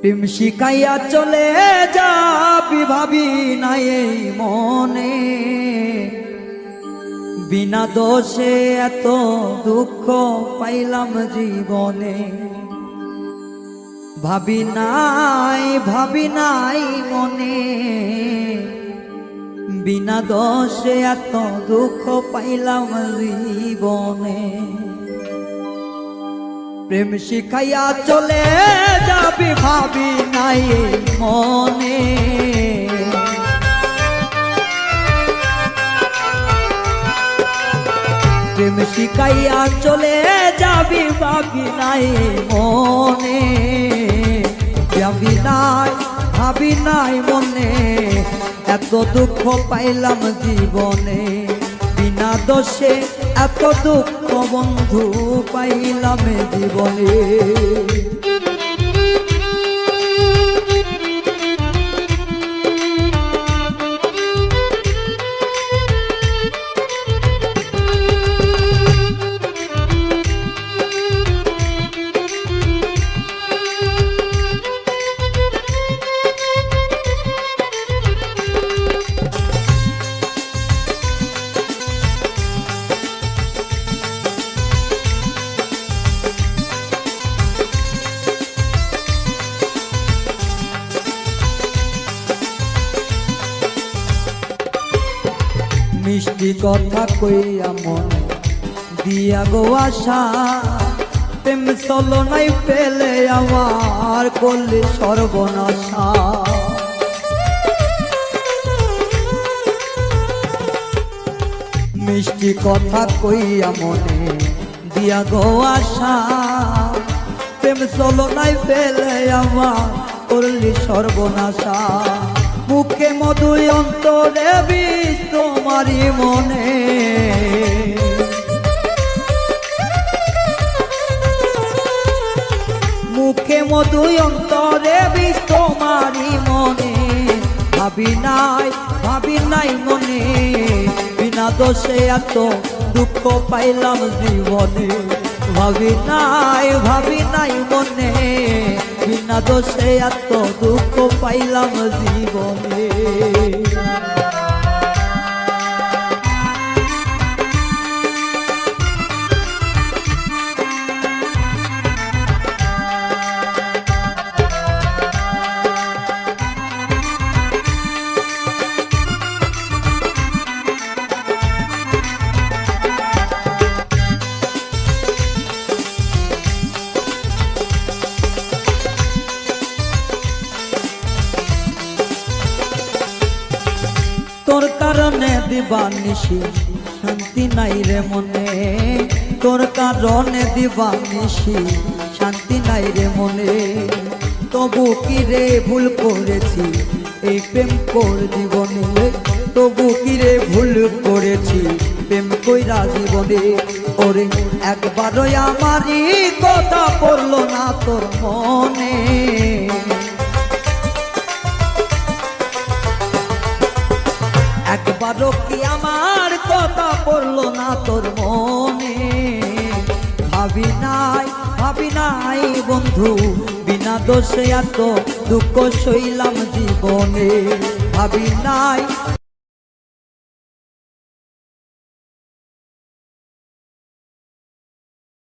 প্রেম শিখাইয়া চলে যাবি ভাবি নাই এই মনে, বিনা দোষে এত দুঃখ পাইলাম জীবনে। ভাবি নাই মনে, বিনা দোষে এত দুঃখ পাইলাম জীবনে। প্রেম শিখাইয়া চলে যাবি ভাবি নাই মনে, প্রেম শিখাইয়া চলে যাবি ভাবি নাই মনে, ভাবি নাই মনে, এত দুঃখ পাইলাম জীবনে। বিনা দোষে এত দুঃখ বন্ধু পাইলাম জীবনে। মিষ্টি কথা কইয়া মনে দিয়া গো আশা, প্রেম চলো নাই পেলে আমার করলে সর্বনাশা। মিষ্টি কথা কইয়া মনে দিয়া গো আশা, প্রেম চলো নাই পেলে আমার করলে সর্বনাশা। মুখে মধু অন্তরে বিষ তোমারই মনে, মুখে মধু অন্তরে বিষ তোমারই মনে। ভাবি নাই মনে, বিনা দোষে এত দুঃখ পাইলাম জীবনে। ভাবি নাই মনে, বিনা দোষে এত দুঃখ পাইলাম জীবনে। তোর কারণে দিবানিশি শান্তি নাই রে মনে, তোর কারণে দিবানিশি শান্তি নাই রে মনে। তবু কি রে ভুল করেছি এই প্রেম কর জীবনে, তবু কি রে ভুল করেছি প্রেম কইরা জীবনে। ওরে একবারও আমারই কথা পড়লো না তোর মনে, একবারও কি আমার কথা পড়লো না তোর মনে। ভাবি নাই বন্ধু, বিনা দোষে এত দুঃখ সইলাম জীবনে। ভাবি নাই